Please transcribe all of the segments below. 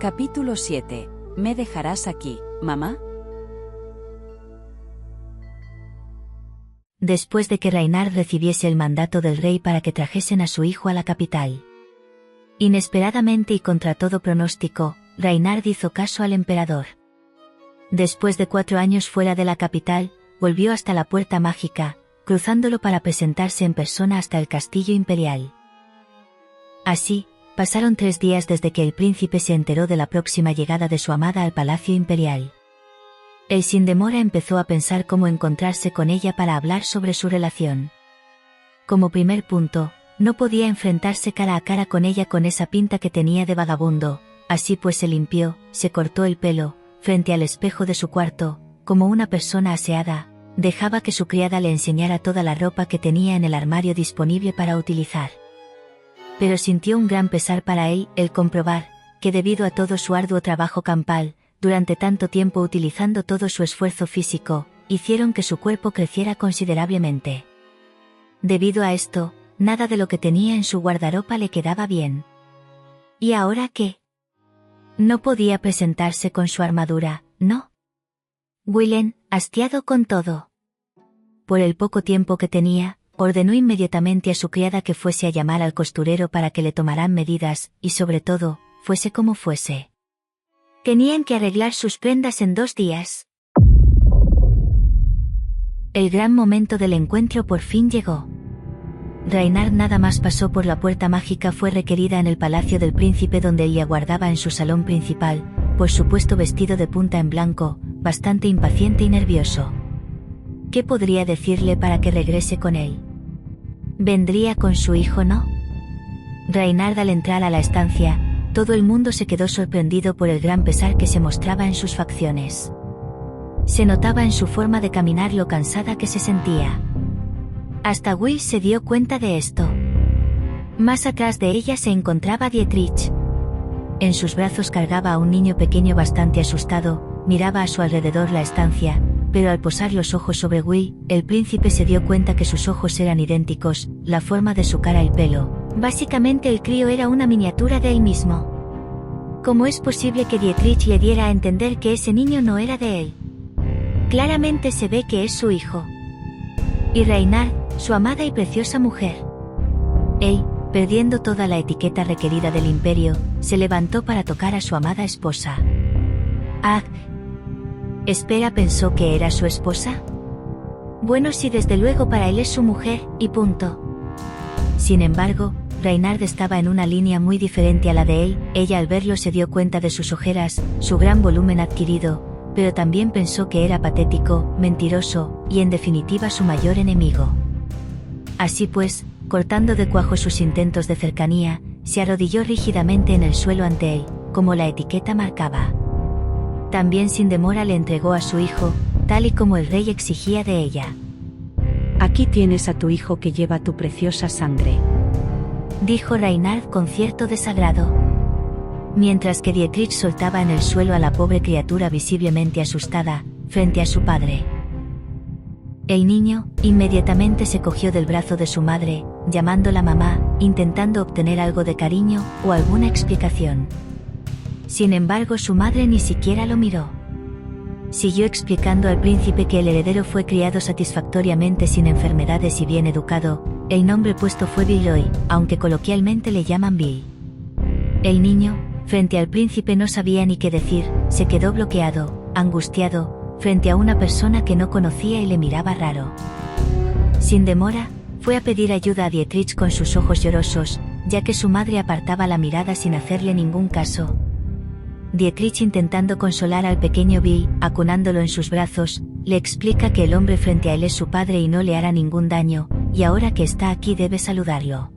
Capítulo 7. ¿Me dejarás aquí, mamá? Después de que Reinhard recibiese el mandato del rey para que trajesen a su hijo a la capital. Inesperadamente y contra todo pronóstico, Reinhard hizo caso al emperador. Después de 4 años fuera de la capital, volvió hasta la Puerta Mágica, cruzándolo para presentarse en persona hasta el castillo imperial. Así, pasaron 3 días desde que el príncipe se enteró de la próxima llegada de su amada al palacio imperial. Él sin demora empezó a pensar cómo encontrarse con ella para hablar sobre su relación. Como primer punto, no podía enfrentarse cara a cara con ella con esa pinta que tenía de vagabundo, así pues se limpió, se cortó el pelo, frente al espejo de su cuarto, como una persona aseada, dejaba que su criada le enseñara toda la ropa que tenía en el armario disponible para utilizar. Pero sintió un gran pesar para él el comprobar, que debido a todo su arduo trabajo campal, durante tanto tiempo utilizando todo su esfuerzo físico, hicieron que su cuerpo creciera considerablemente. Debido a esto, nada de lo que tenía en su guardarropa le quedaba bien. ¿Y ahora qué? No podía presentarse con su armadura, ¿no? Willem, hastiado con todo. Por el poco tiempo que tenía, ordenó inmediatamente a su criada que fuese a llamar al costurero para que le tomaran medidas, y sobre todo, fuese como fuese. Tenían que arreglar sus prendas en 2 días. El gran momento del encuentro por fin llegó. Reinhard nada más pasó por la Puerta Mágica fue requerida en el palacio del príncipe donde ella aguardaba en su salón principal, por supuesto vestido de punta en blanco, bastante impaciente y nervioso. ¿Qué podría decirle para que regrese con él? ¿Vendría con su hijo, no? Reinhard al entrar a la estancia, todo el mundo se quedó sorprendido por el gran pesar que se mostraba en sus facciones. Se notaba en su forma de caminar lo cansada que se sentía. Hasta Will se dio cuenta de esto. Más atrás de ella se encontraba Dietrich. En sus brazos cargaba a un niño pequeño bastante asustado, miraba a su alrededor la estancia, pero al posar los ojos sobre Will, el príncipe se dio cuenta que sus ojos eran idénticos, la forma de su cara, el pelo. Básicamente el crío era una miniatura de él mismo. ¿Cómo es posible que Dietrich le diera a entender que ese niño no era de él? Claramente se ve que es su hijo. Y Reinhard, su amada y preciosa mujer. Él, perdiendo toda la etiqueta requerida del imperio, se levantó para tocar a su amada esposa. Ah. Espera, ¿pensó que era su esposa? Bueno, sí, desde luego para él es su mujer, y punto. Sin embargo, Reinhard estaba en una línea muy diferente a la de él. Ella al verlo se dio cuenta de sus ojeras, su gran volumen adquirido, pero también pensó que era patético, mentiroso, y en definitiva su mayor enemigo. Así pues, cortando de cuajo sus intentos de cercanía, se arrodilló rígidamente en el suelo ante él, como la etiqueta marcaba. También sin demora le entregó a su hijo, tal y como el rey exigía de ella. Aquí tienes a tu hijo que lleva tu preciosa sangre, dijo Reinhard con cierto desagrado. Mientras que Dietrich soltaba en el suelo a la pobre criatura visiblemente asustada, frente a su padre. El niño, inmediatamente se cogió del brazo de su madre, llamándola mamá, intentando obtener algo de cariño, o alguna explicación. Sin embargo, su madre ni siquiera lo miró. Siguió explicando al príncipe que el heredero fue criado satisfactoriamente sin enfermedades y bien educado. El nombre puesto fue Villeroy, aunque coloquialmente le llaman Bill. El niño, frente al príncipe no sabía ni qué decir, se quedó bloqueado, angustiado, frente a una persona que no conocía y le miraba raro. Sin demora, fue a pedir ayuda a Dietrich con sus ojos llorosos, ya que su madre apartaba la mirada sin hacerle ningún caso. Dietrich, intentando consolar al pequeño Bill, acunándolo en sus brazos, le explica que el hombre frente a él es su padre y no le hará ningún daño, y ahora que está aquí debe saludarlo.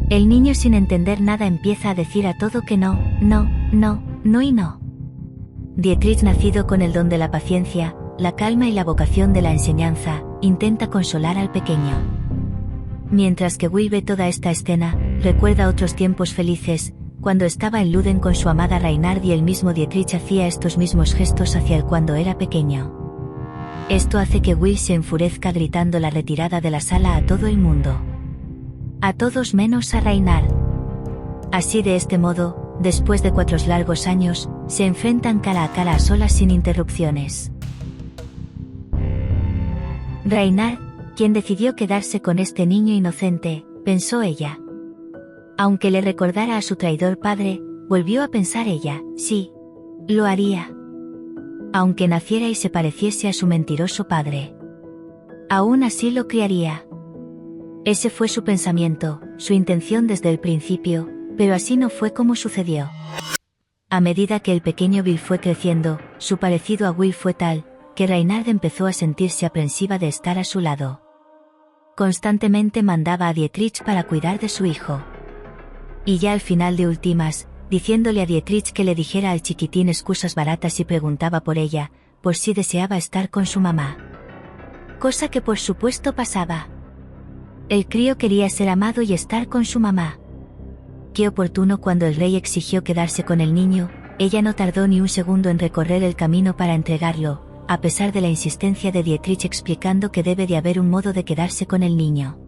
El niño, sin entender nada, empieza a decir a todo que no, no, no, no y no. Dietrich, nacido con el don de la paciencia, la calma y la vocación de la enseñanza, intenta consolar al pequeño. Mientras que Will ve toda esta escena, recuerda otros tiempos felices, cuando estaba en Luden con su amada Reinhard y el mismo Dietrich hacía estos mismos gestos hacia él cuando era pequeño. Esto hace que Will se enfurezca gritando la retirada de la sala a todo el mundo. A todos menos a Reinhard. Así de este modo, después de 4 largos años, se enfrentan cara a cara a solas sin interrupciones. Reinhard, quien decidió quedarse con este niño inocente, pensó ella. Aunque le recordara a su traidor padre, volvió a pensar ella, sí, lo haría. Aunque naciera y se pareciese a su mentiroso padre. Aún así lo criaría. Ese fue su pensamiento, su intención desde el principio, pero así no fue como sucedió. A medida que el pequeño Bill fue creciendo, su parecido a Will fue tal, que Reinhard empezó a sentirse aprensiva de estar a su lado. Constantemente mandaba a Dietrich para cuidar de su hijo. Y ya al final de últimas, diciéndole a Dietrich que le dijera al chiquitín excusas baratas y preguntaba por ella, por si deseaba estar con su mamá. Cosa que por supuesto pasaba. El crío quería ser amado y estar con su mamá. Qué oportuno cuando el rey exigió quedarse con el niño, ella no tardó ni un segundo en recorrer el camino para entregarlo, a pesar de la insistencia de Dietrich explicando que debe de haber un modo de quedarse con el niño.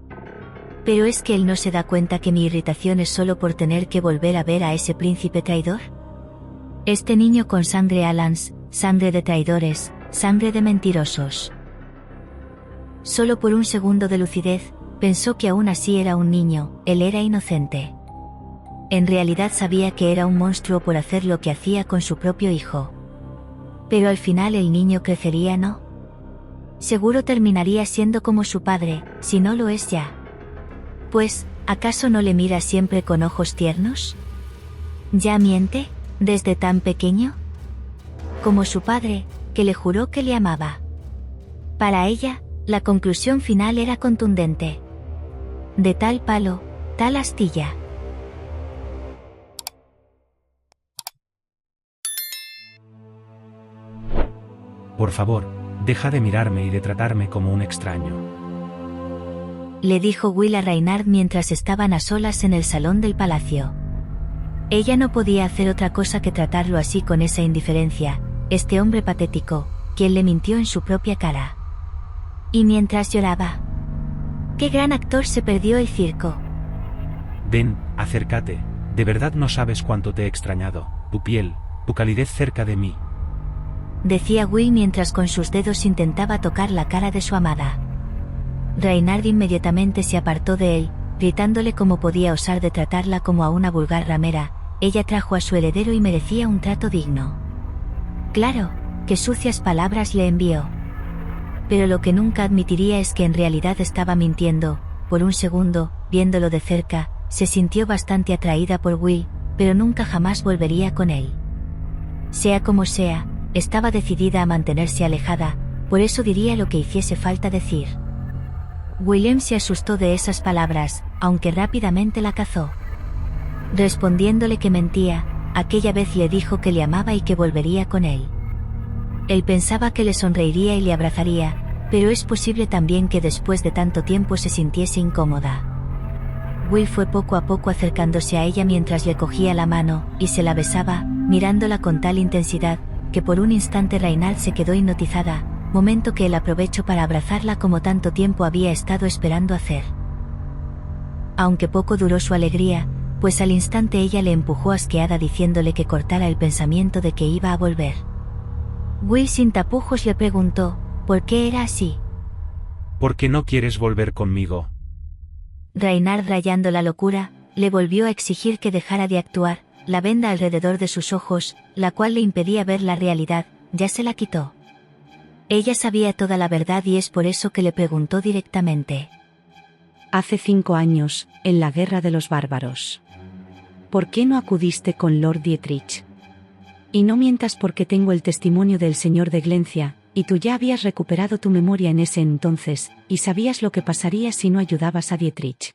¿Pero es que él no se da cuenta que mi irritación es solo por tener que volver a ver a ese príncipe traidor? Este niño con sangre Alans, sangre de traidores, sangre de mentirosos. Solo por un segundo de lucidez, pensó que aún así era un niño, él era inocente. En realidad sabía que era un monstruo por hacer lo que hacía con su propio hijo. Pero al final el niño crecería, ¿no? Seguro terminaría siendo como su padre, si no lo es ya. Pues, ¿acaso no le mira siempre con ojos tiernos? ¿Ya miente, desde tan pequeño? Como su padre, que le juró que le amaba. Para ella, la conclusión final era contundente. De tal palo, tal astilla. Por favor, deja de mirarme y de tratarme como un extraño. Le dijo Will a Reinhard mientras estaban a solas en el salón del palacio. Ella no podía hacer otra cosa que tratarlo así con esa indiferencia, este hombre patético, quien le mintió en su propia cara. Y mientras lloraba. ¡Qué gran actor se perdió el circo! Ven, acércate, de verdad no sabes cuánto te he extrañado, tu piel, tu calidez cerca de mí. Decía Will mientras con sus dedos intentaba tocar la cara de su amada. Reinhard inmediatamente se apartó de él, gritándole cómo podía osar de tratarla como a una vulgar ramera. Ella trajo a su heredero y merecía un trato digno. Claro, qué sucias palabras le envió. Pero lo que nunca admitiría es que en realidad estaba mintiendo. Por un segundo, viéndolo de cerca, se sintió bastante atraída por Will, pero nunca jamás volvería con él. Sea como sea, estaba decidida a mantenerse alejada, por eso diría lo que hiciese falta decir. William se asustó de esas palabras, aunque rápidamente la cazó. Respondiéndole que mentía, aquella vez le dijo que le amaba y que volvería con él. Él pensaba que le sonreiría y le abrazaría, pero es posible también que después de tanto tiempo se sintiese incómoda. Will fue poco a poco acercándose a ella mientras le cogía la mano, y se la besaba, mirándola con tal intensidad, que por un instante Reinhard se quedó hipnotizada, momento que él aprovechó para abrazarla como tanto tiempo había estado esperando hacer. Aunque poco duró su alegría, pues al instante ella le empujó asqueada diciéndole que cortara el pensamiento de que iba a volver. Will sin tapujos le preguntó, ¿por qué era así? ¿Por qué no quieres volver conmigo? Reinhard, rayando la locura, le volvió a exigir que dejara de actuar. La venda alrededor de sus ojos, la cual le impedía ver la realidad, ya se la quitó. Ella sabía toda la verdad y es por eso que le preguntó directamente. Hace 5 años, en la guerra de los bárbaros. ¿Por qué no acudiste con Lord Dietrich? Y no mientas porque tengo el testimonio del señor de Glencia, y tú ya habías recuperado tu memoria en ese entonces, y sabías lo que pasaría si no ayudabas a Dietrich.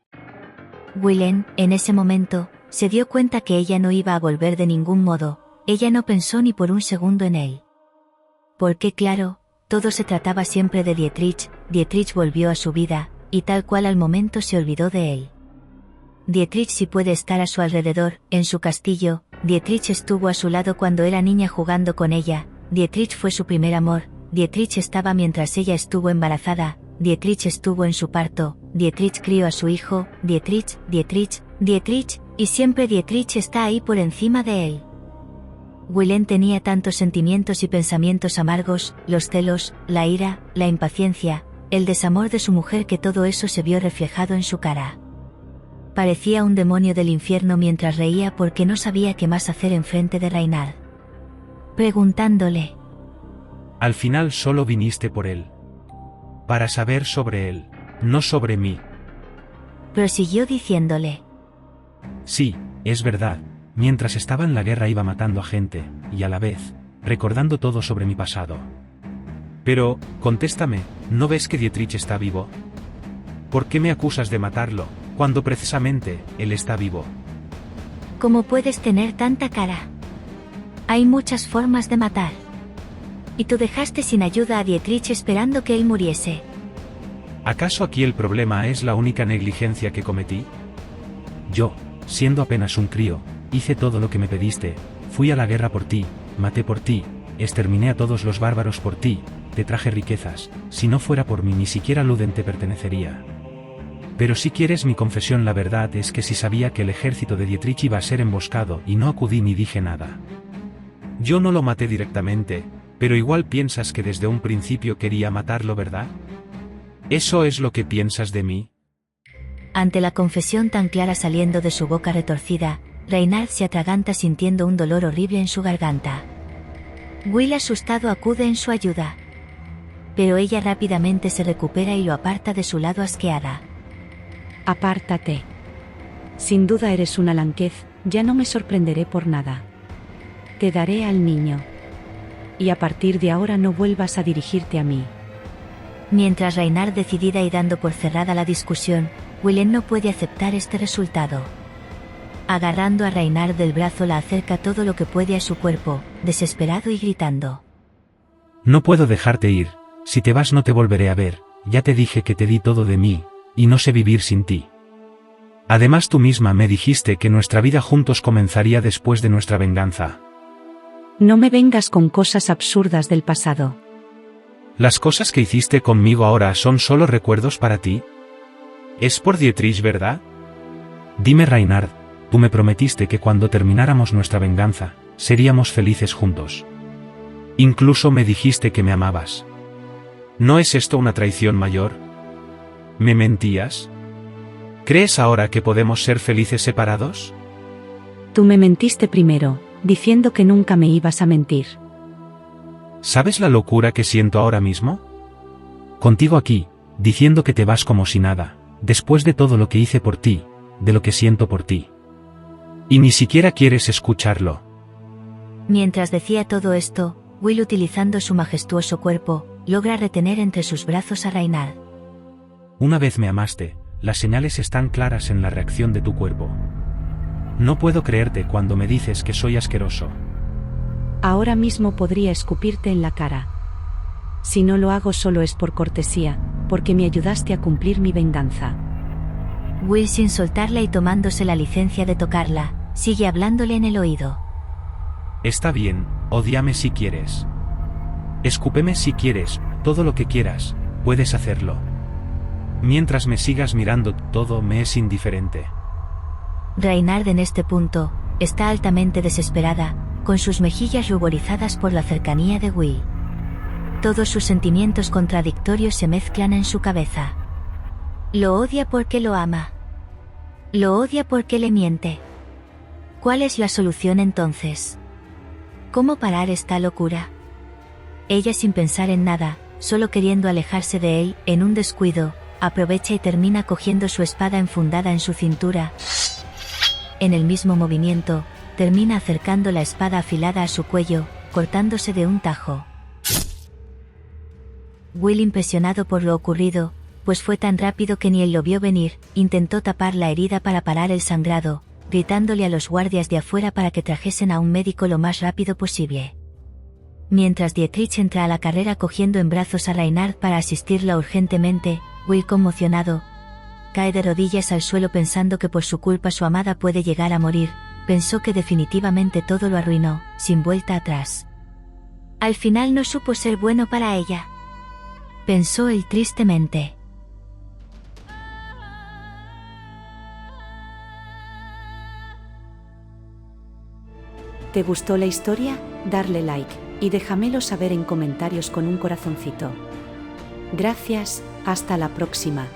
Willem, en ese momento, se dio cuenta que ella no iba a volver de ningún modo, ella no pensó ni por un segundo en él. Porque claro, todo se trataba siempre de Dietrich. Dietrich volvió a su vida, y tal cual al momento se olvidó de él. Dietrich sí puede estar a su alrededor, en su castillo. Dietrich estuvo a su lado cuando era niña jugando con ella. Dietrich fue su primer amor. Dietrich estaba mientras ella estuvo embarazada. Dietrich estuvo en su parto. Dietrich crió a su hijo. Dietrich, Y siempre Dietrich está ahí por encima de él. Willem tenía tantos sentimientos y pensamientos amargos, los celos, la ira, la impaciencia, el desamor de su mujer, que todo eso se vio reflejado en su cara. Parecía un demonio del infierno mientras reía porque no sabía qué más hacer enfrente de Reinhard. Preguntándole: Al final solo viniste por él. Para saber sobre él, no sobre mí. prosiguió diciéndole. Sí, es verdad, mientras estaba en la guerra iba matando a gente, y a la vez, recordando todo sobre mi pasado. Pero, contéstame, ¿no ves que Dietrich está vivo? ¿Por qué me acusas de matarlo, cuando precisamente, él está vivo? ¿Cómo puedes tener tanta cara? Hay muchas formas de matar. Y tú dejaste sin ayuda a Dietrich esperando que él muriese. ¿Acaso aquí el problema es la única negligencia que cometí? Yo, siendo apenas un crío, hice todo lo que me pediste, fui a la guerra por ti, maté por ti, exterminé a todos los bárbaros por ti, te traje riquezas, si no fuera por mí ni siquiera Luden te pertenecería. Pero si quieres mi confesión, la verdad es que sí sabía que el ejército de Dietrich iba a ser emboscado y no acudí ni dije nada. Yo no lo maté directamente, pero igual piensas que desde un principio quería matarlo, ¿verdad? ¿Eso es lo que piensas de mí? Ante la confesión tan clara saliendo de su boca retorcida, Reinhard se atraganta sintiendo un dolor horrible en su garganta. Will, asustado, acude en su ayuda. Pero ella rápidamente se recupera y lo aparta de su lado asqueada. Apártate. Sin duda eres una lanquez, ya no me sorprenderé por nada. Te daré al niño. Y a partir de ahora no vuelvas a dirigirte a mí. Mientras Reinhard, decidida y dando por cerrada la discusión, Willem no puede aceptar este resultado. Agarrando a Reinhard del brazo, la acerca todo lo que puede a su cuerpo, desesperado y gritando. No puedo dejarte ir, si te vas no te volveré a ver, ya te dije que te di todo de mí, y no sé vivir sin ti. Además tú misma me dijiste que nuestra vida juntos comenzaría después de nuestra venganza. No me vengas con cosas absurdas del pasado. ¿Las cosas que hiciste conmigo ahora son solo recuerdos para ti? ¿Es por Dietrich, verdad? Dime, Reinhard, tú me prometiste que cuando termináramos nuestra venganza, seríamos felices juntos. Incluso me dijiste que me amabas. ¿No es esto una traición mayor? ¿Me mentías? ¿Crees ahora que podemos ser felices separados? Tú me mentiste primero, diciendo que nunca me ibas a mentir. ¿Sabes la locura que siento ahora mismo? Contigo aquí, diciendo que te vas como si nada, después de todo lo que hice por ti, de lo que siento por ti. Y ni siquiera quieres escucharlo. Mientras decía todo esto, Will, utilizando su majestuoso cuerpo, logra retener entre sus brazos a Reinhard. Una vez me amaste, las señales están claras en la reacción de tu cuerpo. No puedo creerte cuando me dices que soy asqueroso. Ahora mismo podría escupirte en la cara. Si no lo hago solo es por cortesía, porque me ayudaste a cumplir mi venganza. Will, sin soltarla y tomándose la licencia de tocarla, sigue hablándole en el oído. Está bien, ódiame si quieres. Escúpeme si quieres, todo lo que quieras, puedes hacerlo. Mientras me sigas mirando, todo me es indiferente. Reinhard en este punto, está altamente desesperada, con sus mejillas ruborizadas por la cercanía de Will. Todos sus sentimientos contradictorios se mezclan en su cabeza. Lo odia porque lo ama. Lo odia porque le miente. ¿Cuál es la solución entonces? ¿Cómo parar esta locura? Ella, sin pensar en nada, solo queriendo alejarse de él, en un descuido, aprovecha y termina cogiendo su espada enfundada en su cintura. En el mismo movimiento, termina acercando la espada afilada a su cuello, cortándose de un tajo. Will, impresionado por lo ocurrido, pues fue tan rápido que ni él lo vio venir, intentó tapar la herida para parar el sangrado, gritándole a los guardias de afuera para que trajesen a un médico lo más rápido posible. Mientras Dietrich entra a la carrera cogiendo en brazos a Reinhard para asistirla urgentemente, Will, conmocionado, cae de rodillas al suelo pensando que por su culpa su amada puede llegar a morir. Pensó que definitivamente todo lo arruinó, sin vuelta atrás. Al final no supo ser bueno para ella. Pensó él tristemente. ¿Te gustó la historia? Darle like, y déjamelo saber en comentarios con un corazoncito. Gracias, hasta la próxima.